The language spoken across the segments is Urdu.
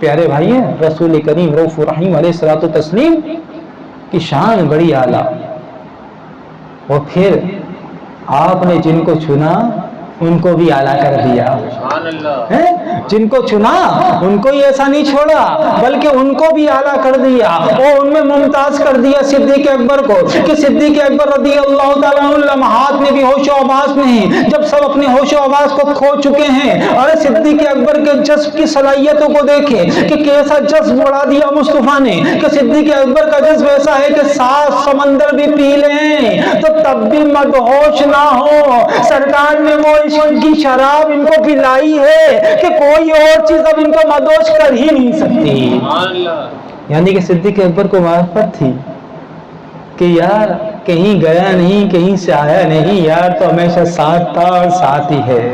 پیارے بھائی ہیں، رسول کریم رؤوف الرحیم علیہ الصلوۃ والتسلیم کی شان بڑی اعلیٰ، اور پھر آپ نے جن کو چنا ان کو بھی اعلیٰ کر دیا، جن کو چنا ان کو ہی ایسا نہیں چھوڑا بلکہ ان کو بھی اعلیٰ کر دیا، اور ان میں ممتاز کر دیا صدیق اکبر کو، کہ صدیق اکبر رضی اللہ تعالیٰ عنہ لمحات میں بھی ہوش و آواز نہیں، جب سب اپنے ہوش و آواز کو کھو چکے ہیں، اور صدیق اکبر کے جذب کی صلاحیتوں کو دیکھیں کہ کیسا جذب بڑھا دیا مصطفیٰ نے، کہ صدیق اکبر کا جذب ایسا ہے کہ 7 سمندر بھی پی لیں تو تب بھی مدہوش نہ ہو، سرکار نے وہ عشق کی شراب ان کو پلائی ہے کہ کوئی اور چیز اب ان کو مدہوش کر ہی نہیں سکتی۔ یعنی کہ صدیق اکبر کو معرفت تھی کہ یار کہیں گیا نہیں، کہیں سے آیا نہیں، یار تو ہمیشہ ساتھ تھا اور ساتھ ہی ہے۔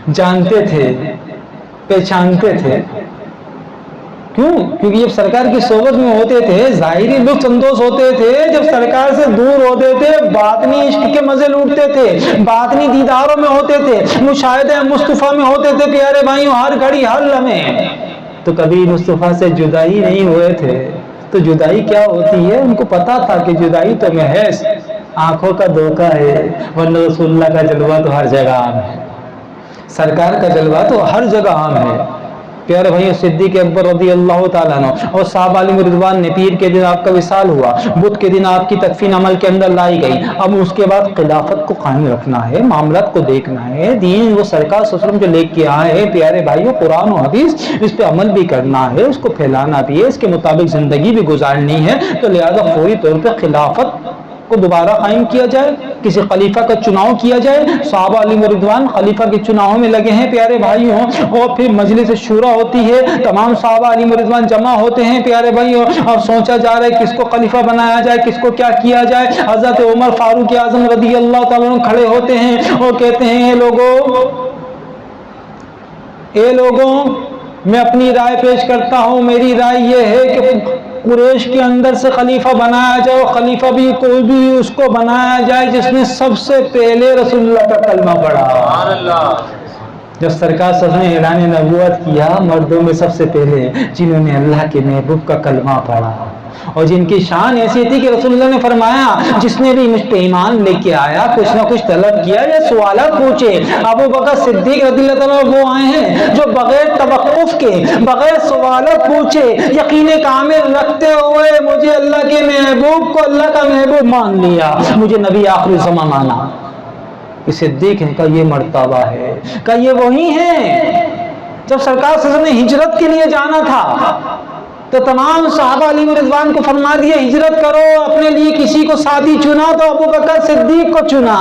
جانتے تھے، پہچانتے تھے، کیوں؟ کیونکہ جب سرکار کی صحبت میں ہوتے تھے ظاہری لطف اندوز ہوتے تھے، جب سرکار سے دور ہوتے تھے باطنی عشق کے مزے لوٹتے تھے، باطنی دیداروں میں ہوتے تھے، مشاہدہ مصطفیٰ میں ہوتے تھے۔ پیارے بھائیوں، ہر گھڑی ہر لمحے تو کبھی مصطفیٰ سے جدائی نہیں ہوئے تھے، تو جدائی کیا ہوتی ہے ان کو پتا تھا کہ جدائی تو محض آنکھوں کا دھوکہ ہے، ورنہ رسول اللہ کا جلوہ تو ہر جگہ عام ہے، سرکار کا جلوہ تو ہر جگہ عام ہے۔ پیارے بھائیوں، صدیق اکبر رضی اللہ تعالیٰ عنہ اور صحابہ علیہم رضوان نے پیر کے دن آپ کا وصال ہوا، بدھ کے دن آپ کی تدفین عمل کے اندر لائی گئی، اب اس کے بعد خلافت کو قائم رکھنا ہے، معاملات کو دیکھنا ہے، دین وہ سرکار صلی اللہ علیہ وسلم جو لے کے آئے ہیں پیارے بھائیوں قرآن و حدیث، اس پہ عمل بھی کرنا ہے، اس کو پھیلانا بھی ہے، اس کے مطابق زندگی بھی گزارنی ہے، تو لہذا فوری طور پہ خلافت کو دوبارہ قائم کیا جائے، کسی خلیفہ کا چناؤ کیا جائے۔ صحابہ علیہ رضوان خلیفہ کے چناؤ میں لگے ہیں پیارے بھائیوں، اور پھر مجلس شورا ہوتی ہے، تمام صحابہ علیہ رضوان جمع ہوتے ہیں پیارے بھائیوں، اور سوچا جا رہا ہے کس کو خلیفہ بنایا جائے، کس کو کیا کیا جائے۔ حضرت عمر فاروق اعظم رضی اللہ تعالیٰ عنہ کھڑے ہوتے ہیں اور کہتے ہیں اے لوگوں میں اپنی رائے پیش کرتا ہوں، میری رائے یہ ہے کہ قریش کے اندر سے خلیفہ بنایا جائے، اور خلیفہ بھی کوئی بھی اس کو بنایا جائے جس نے سب سے پہلے رسول اللہ کا کلمہ پڑھا۔ جب سرکار صلی اللہ علیہ وسلم نے اعلان نبوت کیا، مردوں میں سب سے پہلے جنہوں نے اللہ کے محبوب کا کلمہ پڑھا، اور جن کی شان ایسی تھی کہ رسول اللہ نے فرمایا جس نے بھی مجھ پہ ایمان لے کے آیا، کچھ نہ کچھ طلب کیا یا سوالات پوچھے، ابو بکر صدیق رضی اللہ تعالیٰ وہ آئے ہیں جو بغیر توقف کے، بغیر سوالات پوچھے، یقین کامل رکھتے ہوئے مجھے اللہ کے محبوب کو اللہ کا محبوب مان لیا، مجھے نبی آخری زمان مانا۔ صدیق ہے کا یہ مرتبہ ہے، کہ یہ وہی ہیں جب سرکار صلی اللہ علیہ وسلم نے ہجرت کے لیے جانا تھا تو تمام صحابہ علیہ رضوان کو فرما دیا ہجرت کرو، اپنے لیے کسی کو ساتھی چنا تو ابو بکر صدیق کو چنا۔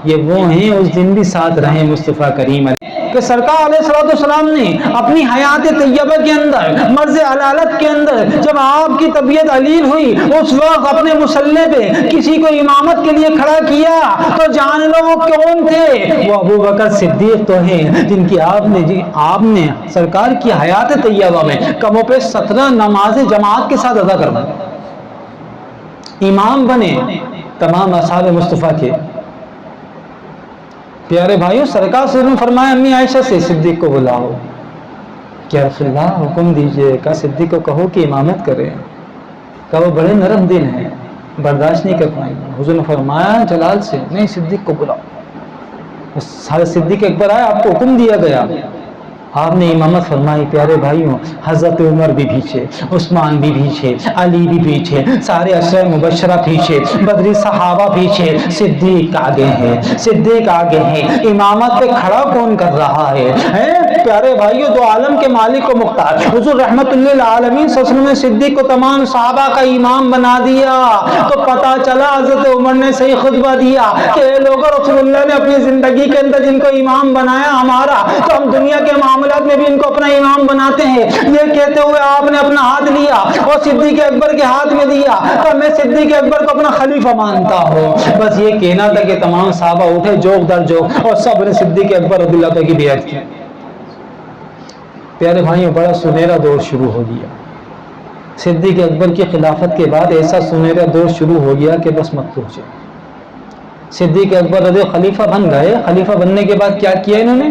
یہ وہ ہیں اس دن بھی ساتھ رہے مصطفیٰ کریم علیہ کہ سرکار علیہ السلام نے اپنی حیات طیبہ کے اندر، مرض علالت کے اندر، جب آپ کی طبیعت علیل ہوئی اس وقت اپنے مصلی پہ کسی کو امامت کے لیے کھڑا کیا تو جان لو وہ کون تھے، وہ ابو بکر صدیق تو ہیں جن کی آپ نے سرکار کی حیات طیبہ میں کموں پہ 17 نماز جماعت کے ساتھ ادا کرنا، امام بنے تمام اصحاب مصطفیٰ کے۔ پیارے بھائیوں، سرکار صلی اللہ علیہ وسلم نے فرمایا امی عائشہ سے صدیق کو بلاؤ، کیا رسول اللہ حکم دیجئے، کہا صدیق کو کہو کہ امامت کرے، کہا وہ بڑے نرم دل ہیں برداشت نہیں کر پائیں گے۔ حضور نے فرمایا جلال سے نہیں صدیق کو بلاؤ۔ حضرت صدیق اکبر آئے، آپ کو حکم دیا گیا، آپ نے امامت فرمائی۔ پیارے بھائیوں، حضرت عمر بھی پیچھے، عثمان بھی پیچھے، علی بھی پیچھے، سارے عشرہ مبشرہ پیچھے، بدری صحابہ پیچھے، صدیق آگے ہیں، صدیق آگے ہیں۔ امامت پہ کھڑا کون کر رہا ہے؟ پیارے بھائیوں، دو عالم کے مالک و مختار حضور رحمت اللہ للعالمین صلی اللہ علیہ وسلم نے صدیق کو تمام صحابہ کا امام بنا دیا تو پتا چلا حضرت عمر نے صحیح خطبہ دیا کہ اے لوگوں، رسول اللہ نے اپنی زندگی کے اندر جن کو امام بنایا ہمارا، تو ہم دنیا کے معاملات میں بھی ان کو اپنا امام بناتے ہیں۔ یہ کہتے ہوئے آپ نے اپنا ہاتھ لیا اور صدیق اکبر کے ہاتھ میں دیا تو میں صدیق اکبر کو اپنا خلیفہ مانتا ہوں۔ بس یہ کہنا تھا کہ تمام صحابہ اٹھے جوک در جوک اور سب نے صدیق اکبر رضی اللہ عنہ کی بیعت کی۔ پیارے بھائیوں، بڑا سنہرا دور شروع ہو گیا۔ صدیق اکبر کی خلافت کے بعد ایسا سنہرا دور شروع ہو گیا کہ بس مت پوچھو۔ صدیق اکبر رضی خلیفہ بن گئے، خلیفہ بننے کے بعد کیا کیا انہوں نے؟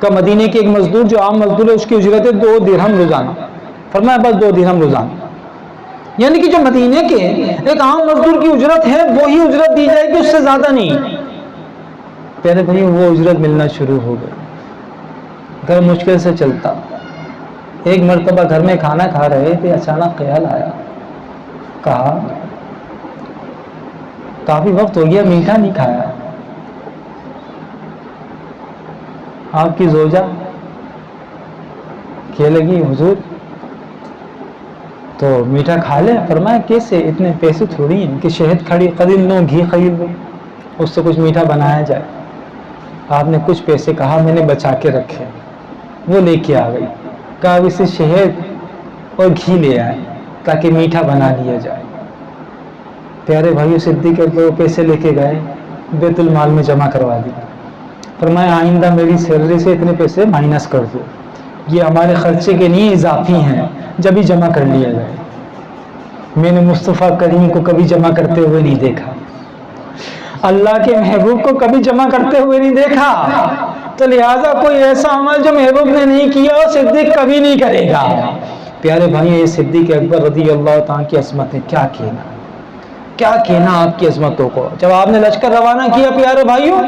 کہ مدینے کے ایک مزدور جو عام مزدور ہے اس کی اجرت ہے 2 درہم روزانہ. فرمایا بس 2 درہم روزانہ. یعنی کہ جو مدینے کے ایک عام مزدور کی اجرت ہے وہی اجرت دی جائے گی، اس سے زیادہ نہیں. پیارے بھائی وہ اجرت ملنا شروع ہو گئی. گھر مشکل سے چلتا. ایک مرتبہ گھر میں کھانا کھا رہے تھے، اچانک خیال آیا. کہا کافی وقت ہو گیا میٹھا نہیں کھایا. آپ کی زوجہ کہنے لگی حضور تو میٹھا کھا لے. فرمایا کیسے، اتنے پیسے تھوڑی ہیں کہ شہد خرید لو، گھی خرید لو، اس سے کچھ میٹھا بنایا جائے. آپ نے کچھ پیسے کہا میں نے بچا کے رکھے، وہ لے کے آ گئی. کہا اب اسے شہد اور گھی لے آئے تاکہ میٹھا بنا لیا جائے. پیارے بھائیو صدیق اکبر پیسے لے کے گئے، بیت المال میں جمع کروا دی. فرمایا آئندہ میری سیلری سے اتنے پیسے مائنس کر دو، یہ ہمارے خرچے کے لیے اضافی ہیں، جب ہی جمع کر لیا جائے. میں نے مصطفیٰ کریم کو کبھی جمع کرتے ہوئے نہیں دیکھا، اللہ کے محبوب کو کبھی جمع کرتے ہوئے نہیں دیکھا، تو لہٰذا کوئی ایسا عمل جو محبوب نے نہیں کیا وہ صدیق کبھی نہیں کرے گا. پیارے بھائی یہ صدیق اکبر رضی اللہ تعالیٰ کی عظمت ہے. کیا کہنا آپ کی عظمتوں کو. جب آپ نے لشکر روانہ کیا پیارے بھائیوں،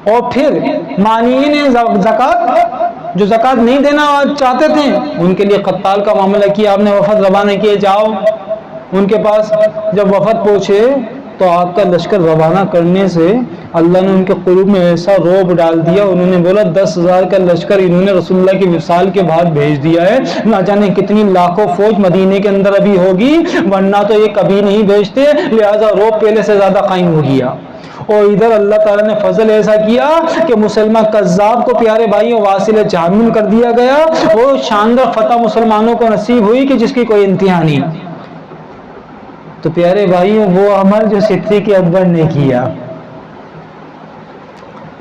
اور پھر مانعین زکوٰۃ جو زکوٰۃ نہیں دینا چاہتے تھے ان کے لیے قتال کا معاملہ کیا. آپ نے وفد روانہ کیے، جاؤ ان کے پاس. جب وفد پہنچے تو آپ کا لشکر روانہ کرنے سے اللہ نے ان کے قلوب میں ایسا رعب ڈال دیا. انہوں نے بولا 10,000 کا لشکر انہوں نے رسول اللہ کی وصال کے بعد بھیج دیا ہے، نہ جانے کتنی لاکھوں فوج مدینے کے اندر ابھی ہوگی، ورنہ تو یہ کبھی نہیں بھیجتے. لہذا رعب پہلے سے زیادہ قائم ہو گیا. اور ادھر اللہ تعالیٰ نے فضل ایسا کیا کہ مسلمہ کذاب کو پیارے بھائیوں واصل جہنم کر دیا گیا. وہ شاندار فتح مسلمانوں کو نصیب ہوئی کہ جس کی کوئی انتہا نہیں. تو پیارے بھائیوں وہ عمل جو صدیق اکبر نے کیا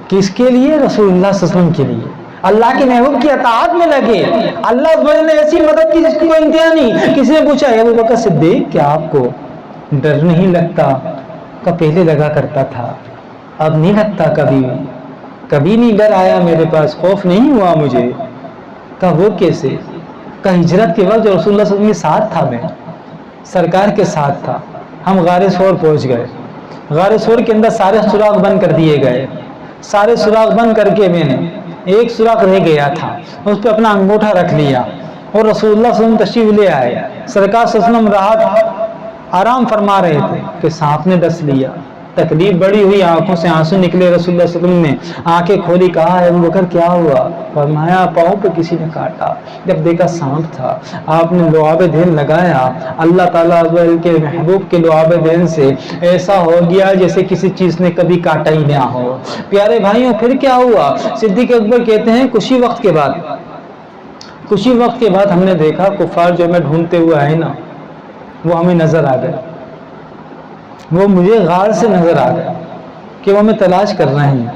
کس کے لیے؟ رسول اللہ صلی اللہ علیہ وسلم کے لیے. اللہ کے محبوب کی اطاعت میں لگے. اللہ نے ایسی مدد کی جس کی کوئی انتہا نہیں. کسی نے پوچھا ابو بکر صدیق کیا آپ کو ڈر نہیں لگتا؟ کہ پہلے لگا کرتا تھا، اب نہیں لگتا. کبھی نہیں ڈر آیا میرے پاس، خوف نہیں ہوا مجھے. کہ وہ کیسے؟ کہ ہجرت کے وقت جو رسول اللہ صلی اللہ علیہ وسلم کے ساتھ تھا، میں سرکار کے ساتھ تھا. ہم غار ثور پہنچ گئے. غار ثور کے اندر سارے سوراخ بند کر دیے گئے. سارے سوراخ بند کر کے میں نے ایک سوراخ رہ گیا تھا، اس پہ اپنا انگوٹھا رکھ لیا اور رسول اللہ صلی اللہ علیہ وسلم تشریف لے آئے. سرکار صلی اللہ علیہ وسلم راحت آرام فرما رہے تھے کہ سانپ نے ڈس لیا. تکلیف بڑی ہوئی، آنکھوں سے آنسو نکلے. رسول اللہ صلی اللہ علیہ وسلم نے آنکھیں کھولی. کہا ابو بکر کیا ہوا؟ فرمایا پاؤں پہ کسی نے کاٹا. جب دیکھا سانپ تھا، آپ نے لعاب دین لگایا. اللہ تعالیٰ کے محبوب کے لعاب دین سے ایسا ہو گیا جیسے کسی چیز نے کبھی کاٹا ہی نہ ہو. پیارے بھائیوں پھر کیا ہوا؟ صدیق اکبر کہتے ہیں کچھ ہی وقت کے بعد ہم نے دیکھا کفار جو ہمیں ڈھونڈتے ہوئے آئے نا، وہ ہمیں نظر آ گئے. وہ مجھے غار سے نظر آ گیا کہ وہ ہمیں تلاش کر رہے ہیں.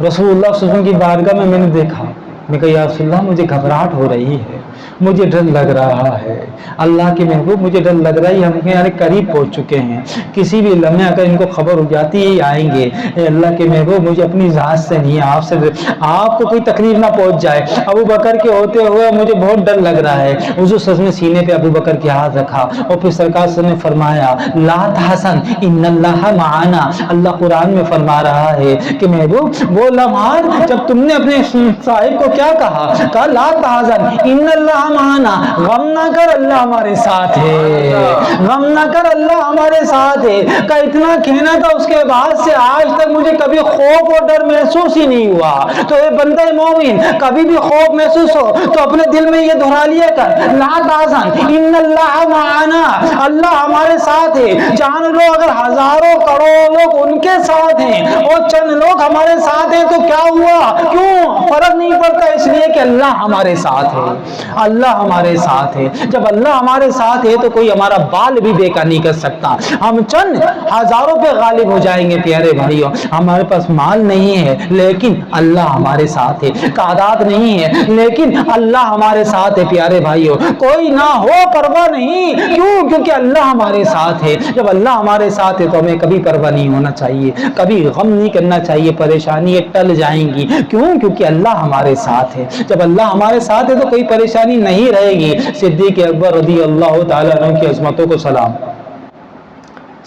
رسول اللہ صلی اللہ علیہ وسلم کی بارگاہ میں نے دیکھا. میں کہا یا رسول اللہ مجھے گھبراہٹ ہو رہی ہے، مجھے ڈر لگ رہا ہے. اللہ کے محبوب مجھے ڈر لگ رہا ہے، ہم یعنی قریب پہنچ چکے ہیں، کسی بھی لمحے اگر ان کو خبر ہو جاتی ہے آئیں گے. اے اللہ کے محبوب مجھے اپنی ذات سے نہیں، آپ سے آپ کو کوئی تکلیف نہ پہنچ جائے. ابو بکر کے ہوتے ہوئے مجھے بہت ڈر لگ رہا ہے. حضور صلی اللہ علیہ وسلم نے سینے پہ ابو بکر کے ہاتھ رکھا اور پھر سرکار صلی اللہ علیہ وسلم نے فرمایا لا تحزن ان اللہ معنا. اللہ قرآن میں فرما رہا ہے کہ محبوب وہ لمحات جب تم نے اپنے صاحب کو کیا کہا لا تحزن ان اللہ معنا، غم نہ کر اللہ ہمارے ساتھ ہے، غم نہ کر اللہ ہمارے ساتھ ہے. کا اتنا کہنا تھا، اس کے بعد سے آج تک مجھے کبھی خوف اور ڈر محسوس ہی نہیں ہوا. تو اے بندہ مومن کبھی بھی خوف محسوس ہو تو اپنے دل میں یہ دہرا لیا کر لا تحزن ان اللہ معنا، اللہ ہمارے ساتھ ہے. جان لو اگر ہزاروں کروڑوں لوگ ان کے ساتھ ہیں اور چند لوگ ہمارے ساتھ ہیں تو کیا ہوا؟ کیوں فرق نہیں پڑتا؟ اس لیے کہ اللہ ہمارے ساتھ ہے. اللہ ہمارے ساتھ ہے. جب اللہ ہمارے ساتھ ہے تو کوئی ہمارا بال بھی بیکار نہیں کر سکتا. ہم چند ہزاروں پہ غالب ہو جائیں گے پیارے بھائیوں. ہمارے پاس مال نہیں ہے لیکن اللہ ہمارے ساتھ ہے. تعداد نہیں ہے لیکن اللہ ہمارے ساتھ ہے پیارے بھائیوں. کوئی نہ ہو پرواہ نہیں. کیوں؟ کیونکہ اللہ ہمارے ساتھ ہے. جب اللہ ہمارے ساتھ ہے تو ہمیں کبھی پرواہ نہیں ہونا چاہیے, کبھی غم نہیں کرنا چاہیے. پریشانی ٹل جائیں گی. کیوں؟ کیونکہ اللہ ہمارے ساتھ ہے. جب اللہ ہمارے ساتھ ہے تو کوئی پریشانی نہیں رہے گی. صدیق اکبر رضی اللہ تعالیٰ عنہ کی عظمتوں کو سلام.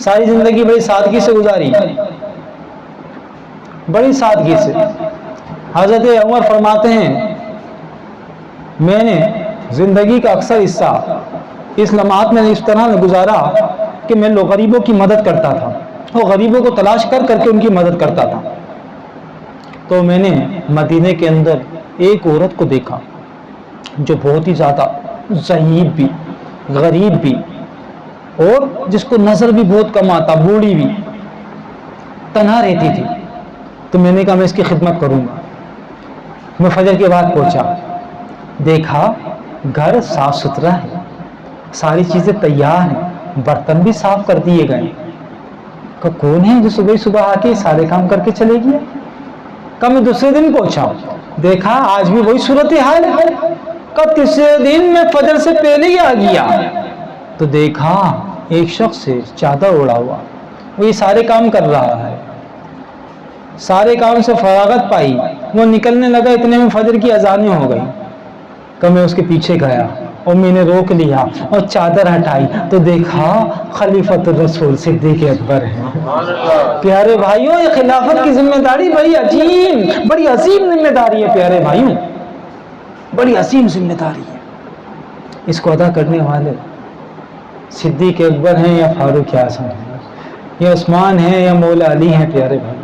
ساری زندگی بڑی سادگی سے گزاری, بڑی سادگی سے. حضرت عمر فرماتے ہیں میں نے زندگی کا اکثر حصہ اس لمحات میں اس طرح گزارا کہ میں لوگ غریبوں کی مدد کرتا تھا, وہ غریبوں کو تلاش کر کر کے ان کی مدد کرتا تھا. تو میں نے مدینے کے اندر ایک عورت کو دیکھا جو بہت ہی زیادہ ضعیف بھی, غریب بھی, اور جس کو نظر بھی بہت کم آتا, بوڑھی بھی, تنہا رہتی تھی. تو میں نے کہا میں اس کی خدمت کروں گا. میں فجر کے بعد پہنچا, دیکھا گھر صاف ستھرا ہے, ساری چیزیں تیار ہیں, برتن بھی صاف کر دیے گئے. کہ کون ہے جو صبح صبح آ کے سارے کام کر کے چلے گیا؟ کہ میں دوسرے دن پہنچا, دیکھا آج بھی وہی صورتحال ہے. کہ تیسرے دن میں فجر سے پہلے ہی آ گیا تو دیکھا ایک شخص ہے چادر اڑا ہوا, وہ یہ سارے کام کر رہا ہے. سارے کام سے فراغت پائی, وہ نکلنے لگا, اتنے میں فجر کی اذانیں ہو گئی. کہ میں اس کے پیچھے گیا اور میں نے روک لیا اور چادر ہٹائی تو دیکھا خلیفۃ الرسول صدیق اکبر ہے. پیارے بھائیوں, یہ خلافت کی ذمہ داری بڑی عظیم, بڑی عظیم ذمہ داری ہے پیارے بھائیوں, بڑی عظیم ذمہ داری ہے. اس کو ادا کرنے والے صدیق اکبر ہیں یا فاروق اعظم ہیں, یا عثمان ہیں یا مولا علی ہیں پیارے بھائی.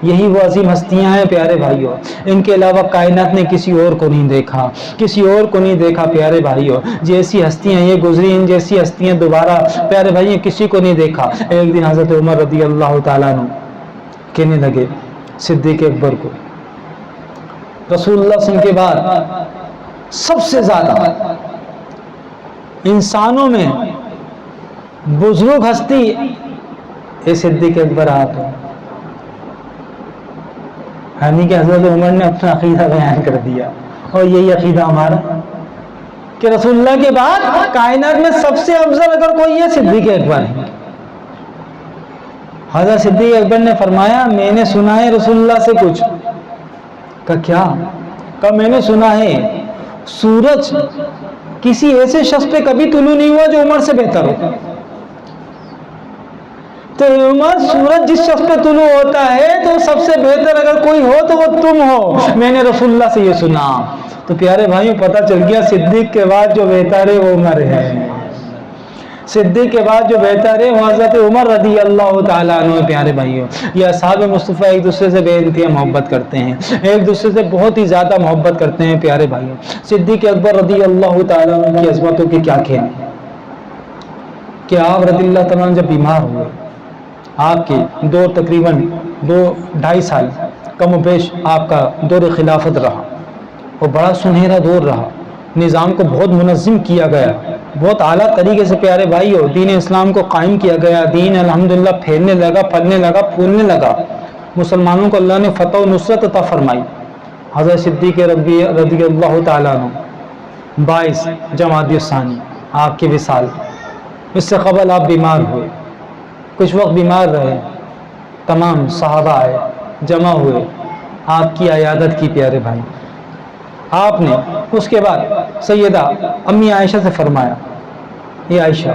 یہی وہ عظیم ہستیاں ہیں پیارے بھائیوں. ان کے علاوہ کائنات نے کسی اور کو نہیں دیکھا, کسی اور کو نہیں دیکھا پیارے بھائیوں. جیسی ہستیاں یہ گزری, ان جیسی ہستیاں دوبارہ پیارے بھائیوں کسی کو نہیں دیکھا. ایک دن حضرت عمر رضی اللہ تعالیٰ عنہ کہنے لگے صدیق اکبر کو, رسول اللہ صلی اللہ علیہ وسلم کے بعد سب سے زیادہ انسانوں میں بزرگ ہستی یہ صدیق اکبر آپ ہیں. یعنی کہ حضرت عمر نے اپنا عقیدہ بیان کر دیا, اور یہی عقیدہ ہمارا کہ رسول اللہ کے بعد کائنات میں سب سے افضل اگر کوئی ہے صدیق اکبر ہے. حضرت صدیق اکبر نے فرمایا میں نے سنا ہے رسول اللہ سے کچھ. کہ کیا؟ کہ میں نے سنا ہے سورج کسی ایسے شخص پہ کبھی طلوع نہیں ہوا جو عمر سے بہتر ہو. تو عمر سورج جس شخص پہ طلوع ہوتا ہے تو سب سے بہتر اگر کوئی ہو تو وہ تم ہو. میں نے رسول اللہ سے یہ سنا. تو پیارے بھائیوں پتہ چل گیا صدیق کے بعد جو بہتر ہے وہ عمر ہے. صدیق کے بعد جو بہتر ہے وہ حضرت عمر رضی اللہ تعالیٰ عنہ. پیارے بھائیوں یہ اصحاب مصطفیٰ ایک دوسرے سے بے انتہا محبت کرتے ہیں, ایک دوسرے سے بہت ہی زیادہ محبت کرتے ہیں پیارے بھائیوں. صدیق اکبر رضی اللہ تعالیٰ عنہ کی عظمتوں کے کیا کہنے کہ آپ رضی اللہ تعالیٰ عنہ جب بیمار ہوئے, آپ کے دور تقریباً 2-2.5 سال کم و بیش آپ کا دور خلافت رہا, اور بڑا سنہرا دور رہا. نظام کو بہت منظم کیا گیا, بہت اعلیٰ طریقے سے پیارے بھائیو دین اسلام کو قائم کیا گیا. دین الحمدللہ پھیلنے لگا, پھلنے لگا, پھولنے لگا. مسلمانوں کو اللہ نے فتح و نصرت عطا فرمائی. حضرت صدیق رضی اللہ تعالیٰ عنہ 22 جمادی الثانی آپ کی وصال, اس سے قبل آپ بیمار ہوئے, کچھ وقت بیمار رہے, تمام صحابہ آئے, جمع ہوئے, آپ کی عیادت کی پیارے بھائی. آپ نے اس کے بعد سیدہ امی عائشہ سے فرمایا یہ عائشہ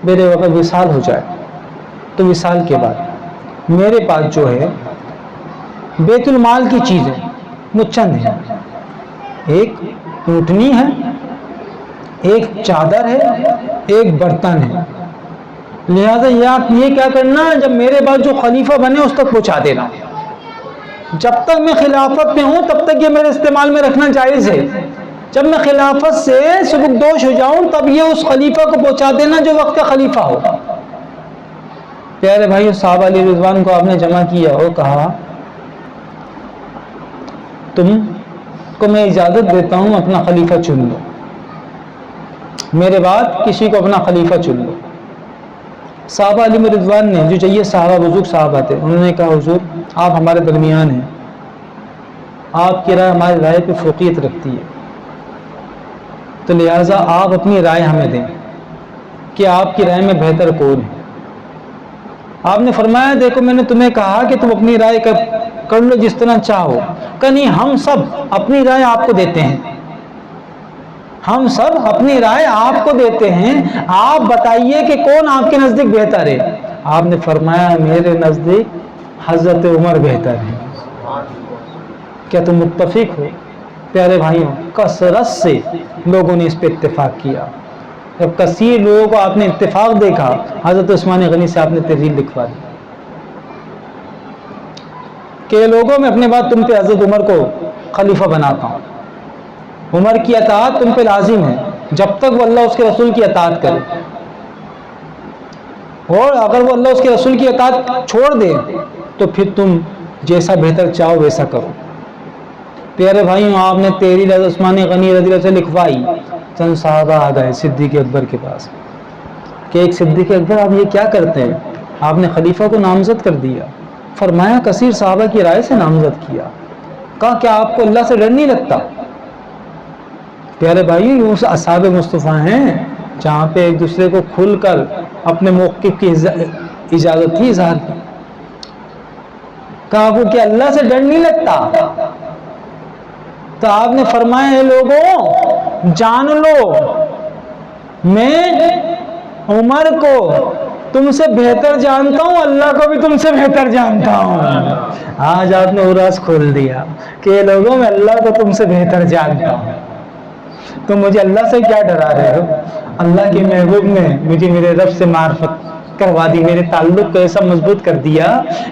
میرے وقت وصال ہو جائے تو وصال کے بعد میرے پاس جو ہے بیت المال کی چیزیں وہ چند ہیں, ایک اونٹنی ہے, ایک چادر ہے, ایک برتن ہے. لہذا آپ یہ کیا کرنا, جب میرے بعد جو خلیفہ بنے اس تک پہنچا دینا. جب تک میں خلافت میں ہوں تب تک یہ میرے استعمال میں رکھنا جائز ہے. جب میں خلافت سے سبکدوش ہو جاؤں تب یہ اس خلیفہ کو پہنچا دینا جو وقت کا خلیفہ ہو. پیارے بھائی صحابہ علیہ رضوان کو آپ نے جمع کیا اور کہا تم کو میں اجازت دیتا ہوں اپنا خلیفہ چن لو. میرے بعد کسی کو اپنا خلیفہ چن لو۔ صحابہ علیہ رضوان نے، جو چاہیے صحابہ بزرگ صحابہ تھے، انہوں نے کہا حضور آپ ہمارے درمیان ہیں، آپ کی رائے ہماری رائے پہ فوقیت رکھتی ہے، تو لہٰذا آپ اپنی رائے ہمیں دیں کہ آپ کی رائے میں بہتر کون ہے۔ آپ نے فرمایا دیکھو میں نے تمہیں کہا کہ تم اپنی رائے کر لو جس طرح چاہو، کہ نہیں ہم سب اپنی رائے آپ کو دیتے ہیں، ہم سب اپنی رائے آپ کو دیتے ہیں، آپ بتائیے کہ کون آپ کے نزدیک بہتر ہے۔ آپ نے فرمایا میرے نزدیک حضرت عمر بہتر ہے۔ کیا تم متفق ہو؟ پیارے بھائیوں، کثرت سے لوگوں نے اس پہ اتفاق کیا۔ جب کثیر لوگوں کو آپ نے اتفاق دیکھا، حضرت عثمان غنی سے آپ نے تحریر لکھوا دی کہ لوگوں میں اپنے بعد تم پہ حضرت عمر کو خلیفہ بناتا ہوں، عمر کی اطاعت تم پہ لازم ہے جب تک وہ اللہ اس کے رسول کی اطاعت کرے، اور اگر وہ اللہ اس کے رسول کی اطاعت چھوڑ دے تو پھر تم جیسا بہتر چاہو ویسا کرو۔ پیارے بھائیوں، آپ نے تحریر حضرت عثمان غنی رضی اللہ سے لکھوائی، چند صحابہ آ گئے صدیق اکبر کے پاس کہ ایک صدیق اکبر آپ یہ کیا کرتے ہیں؟ آپ نے خلیفہ کو نامزد کر دیا۔ فرمایا کثیر صحابہ کی رائے سے نامزد کیا۔ کہا کیا آپ کو اللہ سے ڈر نہیں لگتا؟ پیارے بھائی، یوں اصحاب مصطفیٰ ہیں جہاں پہ ایک دوسرے کو کھل کر اپنے موقف کی اجازت تھی اظہار کی۔ کہا آپ کو کیا اللہ سے ڈر نہیں لگتا؟ تو آپ نے فرمایا اے لوگوں جان لو میں عمر کو تم سے بہتر جانتا ہوں، اللہ کو بھی تم سے بہتر جانتا ہوں۔ آج آپ نے وہ راز کھول دیا کہ لوگوں میں اللہ کو تم سے بہتر جانتا ہوں، تو مجھے اللہ سے کیا ڈرا رہے ہو؟ اللہ کے محبوب نے مجھے میرے رب سے معرفت کروا دی، میرے تعلق کو ایسا مضبوط کر دیا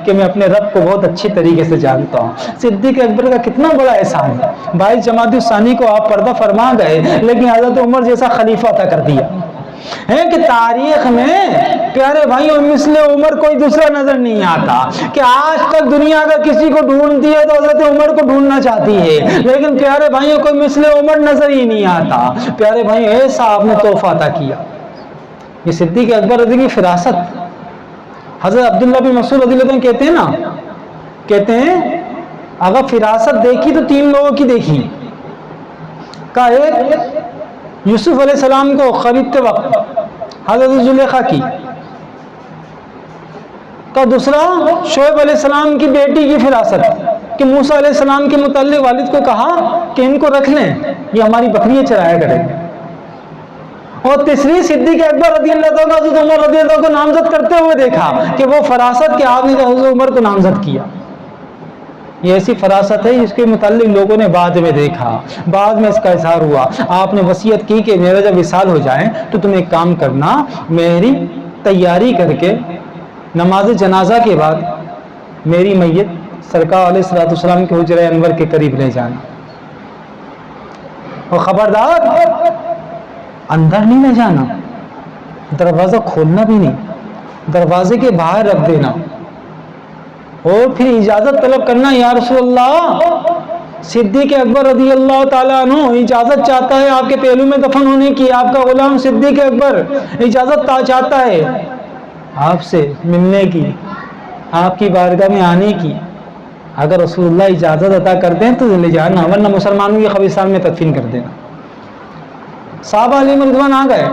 کہ میں اپنے رب کو بہت اچھی طریقے سے جانتا ہوں۔ صدیق اکبر کا کتنا بڑا احسان ہے، 22 جمادی الثانی کو آپ پردہ فرما گئے لیکن حضرت عمر جیسا خلیفہ عطا کر دیا ہے کہ تاریخ میں پیارے بھائیوں مثل عمر کوئی دوسرا نظر نہیں آتا، کہ آج تک دنیا اگر کسی کو ڈھونڈتی ہے تو حضرت عمر کو ڈھونڈنا چاہتی ہے، لیکن پیارے بھائیوں کوئی مثل عمر نظر ہی نہیں آتا۔ پیارے بھائیوں ایسا آپ نے تحفہ عطا کیا۔ یہ صدیق اکبر رضی کی فراست، حضرت عبداللہ بن مسعود رضی اللہ عنہ کہتے ہیں نا، کہتے ہیں اگر فراست دیکھی تو 3 لوگوں کی دیکھی۔ کا ایک یوسف علیہ السلام کو خریدتے وقت حضرت زلیخا کی، کا دوسرا شعیب علیہ السلام کی بیٹی کی فراست کہ موسیٰ علیہ السلام کے متعلق والد کو کہا کہ ان کو رکھ لیں، یہ ہماری بکریاں چرایا کریں گے۔ اور تیسری صدیق اکبر رضی اللہ عنہ حضرت عمر رضی اللہ عنہ کو نامزد کرتے ہوئے دیکھا کہ وہ فراست کہ آپ نے حضرت عمر کو نامزد کیا۔ یہ ایسی فراست ہے جس کے متعلق لوگوں نے بعد میں دیکھا، بعد میں اس کا اظہار ہوا۔ آپ نے وصیت کی کہ میرا جب وصال ہو جائے تو تم ایک کام کرنا، میری تیاری کر کے نماز جنازہ کے بعد میری میت سرکار علیہ الصلوۃ والسلام کے حجرہ انور کے قریب لے جانا، اور خبردار اندر نہیں لے جانا، دروازہ کھولنا بھی نہیں، دروازے کے باہر رکھ دینا، اور پھر اجازت طلب کرنا، یا رسول اللہ صدیق اکبر رضی اللہ تعالیٰ عنہ اجازت چاہتا ہے آپ کے پہلو میں دفن ہونے کی، آپ کا غلام صدیق اکبر اجازت چاہتا ہے آپ سے ملنے کی، آپ کی بارگاہ میں آنے کی۔ اگر رسول اللہ اجازت عطا کر دیں تو لے جانا، ورنہ مسلمانوں کے قبرستان میں تدفین کر دینا۔ صحابہ علیہ رضوان آ گئے،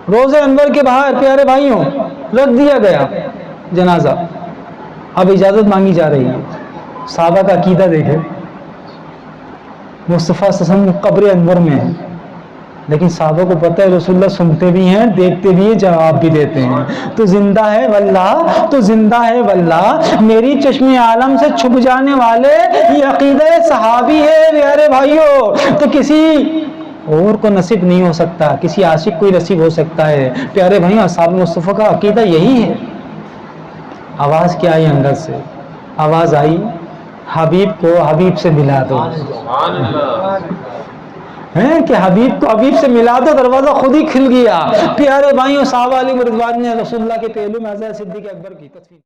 روضہ انور کے باہر پیارے بھائیوں رکھ دیا گیا جنازہ، اب اجازت مانگی جا رہی ہے۔ صحابہ کا عقیدہ دیکھے، مصطفیٰ صلی اللہ علیہ وسلم قبر انور میں ہے، لیکن صحابہ کو پتہ ہے رسول اللہ سنتے بھی ہیں، دیکھتے بھی ہیں، جواب بھی دیتے ہیں، تو زندہ ہے واللہ، تو زندہ ہے واللہ، میری چشم عالم سے چھپ جانے والے یہ عقیدہ صحابی ہے پیارے بھائیوں، تو کسی اور کو نصیب نہیں ہو سکتا، کسی عاشق کو ہی نصیب ہو سکتا ہے۔ پیارے بھائیوں اصحاب مصطفیٰ کا عقیدہ یہی ہے۔ آواز کیا آئی اندر سے؟ آواز آئی حبیب کو حبیب سے ملا دو، ہیں کہ حبیب کو حبیب سے ملا دو، دروازہ خود ہی کھل گیا۔ پیارے بھائیوں صحابہ علیہ رضوان نے رسول اللہ کے پہلو میں حضرت صدیق اکبر کی تصویر